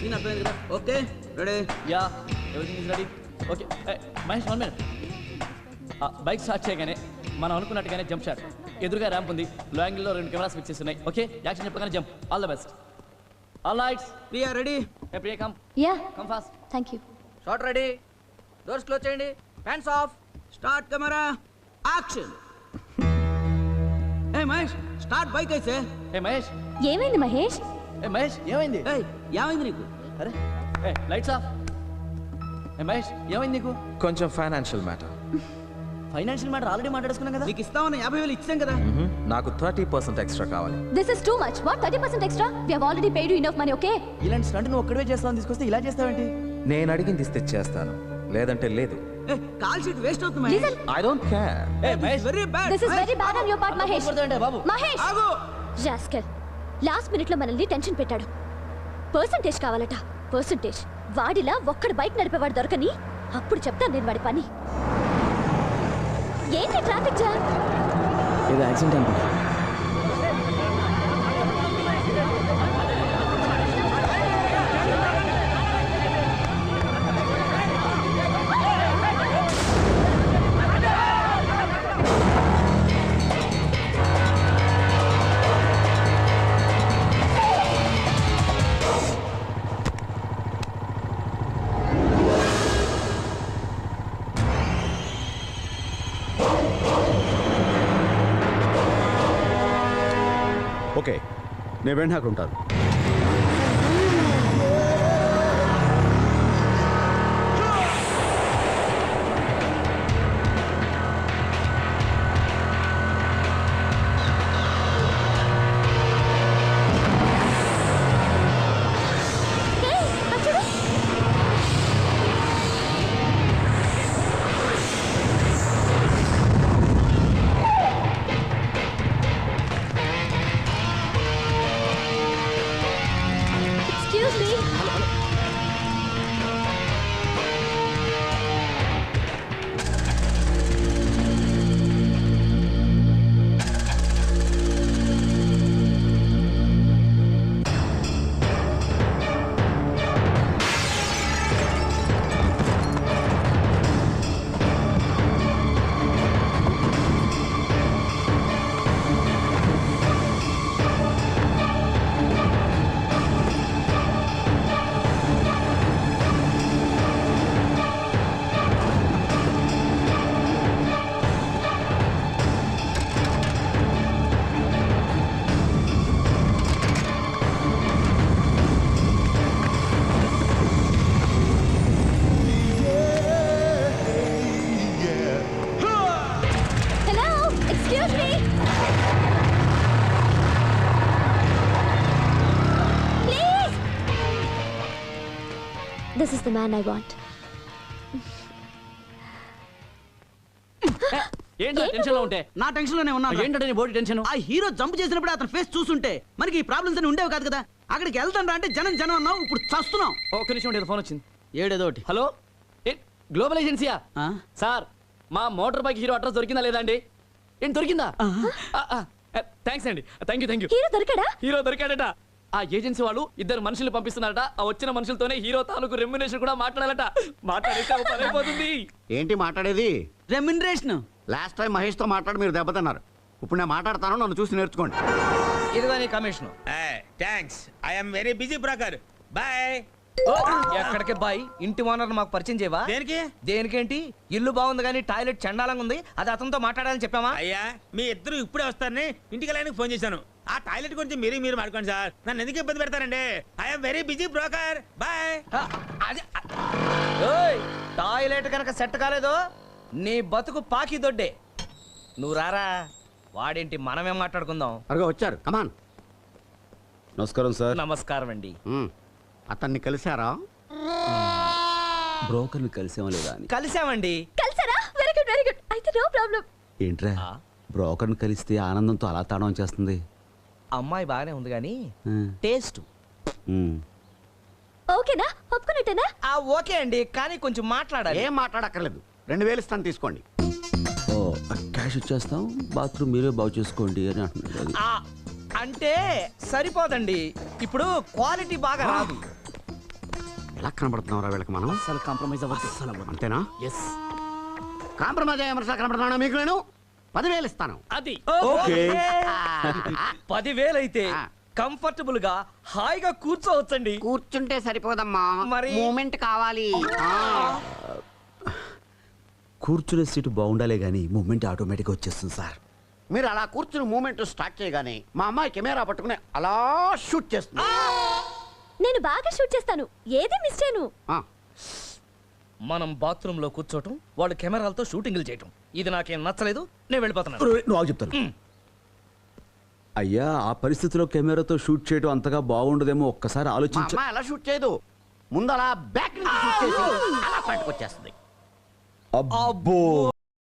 Scene అర్థమైంది కదా? Okay ready? Yeah everything is ready. Okay Mahesh 1 minute. Bike start చేయగానే మనం అనుకున్నట్టుగానే జంప్ షాట్. ఎదురుగా ర్యాంప్ ఉంది, లో యాంగిల్లో 2 కెమెరాస్ ఫిక్స్ చేసి ఉన్నాయి. ఓకే యాక్షన్ చెప్పగానే jump. All the best. All rights. Priya ready? Priya come. Ya come fast. Thank you. Shot ready? Doors close చేయండి. Hands off. Start camera action. ఏ మహేష్ స్టార్ట్ బైక్ అయితే. ఏ మహేష్. ఏమైంది మహేష్? ఏ మహేష్ ఏమైంది? ఏమైంది నీకు? అరే లైట్స్ ఆఫ్. ఏ మహేష్ ఏమైంది నీకు? కొంచెం financial matter. Financial matter already మాట్లాడుకున్నాం కదా. నీకు ఇస్తామని 50,000 ఇచ్చాం కదా. నాకు 30% ఎక్స్ట్రా కావాలి. This is too much. What 30% extra? We have already paid you enough money. Okay ఇలాంటి స్టంట్ నువ్వు ఒక్కడే చేస్తావని తీసుకొస్తే ఇలా చేస్తావేంటి? నేను అడిగింది ఇస్తే చేస్తాను, లేదంటే లేదు. కాల్ షీట్ వేస్ట్ అవుతుంది Mahesh. Listen, I don't care. ఏ Mahesh very bad. This is very bad on your part Mahesh. బాబు మహేష్ ఆగు. జాస్కల్ లాస్ట్ మినిట్ లో మనల్ని టెన్షన్ పెట్టాడు. పర్సంటేజ్ కావాలట. పర్సంటేజ్. వాడిలా ఒక్కడు బైక్ నడిపేవాడు దొరకని అప్పుడు చెప్తాను నేను వాడి పని. ఏంటి ట్రాఫిక్ జామ్? ఏదో యాక్సిడెంట్ అనుకుంటా. ఓకే నేను వెంటనే అక్కడ ఉంటాను. Excuse me. Hello, excuse me. Please. This is the man I want. ఏంటి టెన్షన్ లో ఉంటే? నా టెన్షన్ లోనే ఉన్నాను. ఏంటంటే నీ బాడీ టెన్షన్? ఆ హీరో జంప్ చేసినప్పుడు అతని ఫేస్ చూస్తుంటే మనకి ఈ ప్రాబ్లమ్స్ అని ఉండేవి కాదు కదా. అక్కడికి వెళ్తాం అంటే జనం జనం అన్నావు, ఇప్పుడు చస్తున్నాం. ఒక్క నిమిషం ఉండేది, ఫోన్ వచ్చింది. ఏడేదో ఒకటి. హలో గ్లోబల్ ఏజెన్సీయా? ఆ? సార్ మా మోటార్ బైక్ హీరో అడ్రస్ దొరికిందా లేదా అండి? ఏంటి దొరికిందా? థ్యాంక్స్ అండి. Thank you. హీరో దొరికాడా? హీరో దొరికాడట. ఆ ఏజెన్సీ వాళ్ళు 2 మనుషులు పంపిస్తున్నారట. ఆ వచ్చిన మనుషులతోనే హీరో తాలూకు రెమ్యునరేషన్ కూడా మాట్లాడాలట. మాట్లాడితే పని అయిపోతుంది. ఏంటి మాట్లాడేది? రెమ్యునరేషన్. లాస్ట్ టైం మహేష్ తో మాట్లాడి మీరు దెబ్బతిన్నారు. ఇప్పుడు నేను మాట్లాడతాను, నన్ను చూసి నేర్చుకోండి. ఇదిగో నీ commission. Thanks. I'm very busy broker. Bye. ఎక్కడికి బాయ్? ఇంటి ఓనర్ మాకు పరిచయం చేయవా? దేనికి? దేనికేంటి? ఇల్లు బాగుంది కానీ టాయిలెట్ చండాలంగా ఉంది, అది అతనితో మాట్లాడాలని చెప్పామా? అయ్యా మీ ఇద్దరు ఇప్పుడే వస్తారని ఇంటికి వెళ్ళడానికి ఫోన్ చేశాను. ఆ టాయిలెట్ గురించి మీరు మాట్లాడుకోండి సార్. నన్ను ఎందుకు ఇబ్బంది పెడతారండి? I'm very busy broker. Bye. Toilet కనుక సెట్ కాలేదో నీ బతుకు పాకి దొడ్డే. నువ్వు రారా. వాడేంటి మనమేం మాట్లాడుకుందాం. అరగా వచ్చారు, కమాన్. నమస్కారం సార్. నమస్కారం అండి. అతన్ని కలిశారా? బ్రోకర్ని కలిసామా లేదా అని. కలిసామండి. కలిసారా? Very good very good. అయితే నో ప్రాబ్లం. ఏంట్రా బ్రోకర్ని కలిస్తే ఆనందంతో అలా తాడం చేస్తుంది. అమ్మాయి బాగానే ఉంది కానీ టేస్ట్. ఓకేనా? ఒప్పుకున్నట్టేనా? ఓకే అండి, కానీ కొంచెం మాట్లాడాలి. ఏం మాట్లాడక్కర్లేదు. 2000 ఇస్తాను, తీసుకోండి. ఓ క్యాష్ ఇచ్చేస్తాం, బాత్రూమ్ మీరే బాగు చేసుకోండి అని అంటున్నాడు. అంటే సరిపోదండి, ఇప్పుడు క్వాలిటీ బాగా రాదు. ఎలా కనబడుతున్నారా వీళ్ళకి మనం అసలు కాంప్రమైజ్ అవ్వద్దు. అంతేనా ఎస్ కాంప్రమైజ్ అయ్యే మనుషులు కనబడుతున్నా మీకు నేను 10,000 ఇస్తాను అది ఓకే 10,000 అయితే ఆ. కంఫర్టబుల్ గా హాయిగా కూర్చోవచ్చండి. కూర్చుంటే సరిపోదమ్మా మరి? మూమెంట్ కావాలి కూర్చునే సీటు బాగుండాలే కానీ మూమెంట్ ఆటోమేటిక్గా వచ్చేస్తుంది సార్. మీరు అలా కూర్చుని మూమెంట్ స్టార్ట్ చేయగానే మా అమ్మాయి కెమెరా పట్టుకుని అలా షూట్ చేస్తుంది నేను బాగా షూట్ చేస్తాను, ఏది మిస్ చేయను. ఆ, మనం బాత్రూమ్ లో కూర్చోటం, వాళ్ళు కెమెరాలతో షూటింగ్లు చేయటం, ఇది నాకేం నచ్చలేదు. నేను వెళ్ళిపోతున్నాను. నువ్వు ఆగు చెప్తాను. అయ్యా ఆ పరిస్థితిలో కెమెరాతో షూట్ చేయడం అంతగా బాగుండదేమో, ఒక్కసారి మా ఆలోచించ. అమ్మాయి అలా షూట్ చేయదు, ముందు అలా బ్యాక్ నుంచి షూట్ చేసి అలా ఫ్రంట్కి వచ్చేస్తుంది. అబ్బో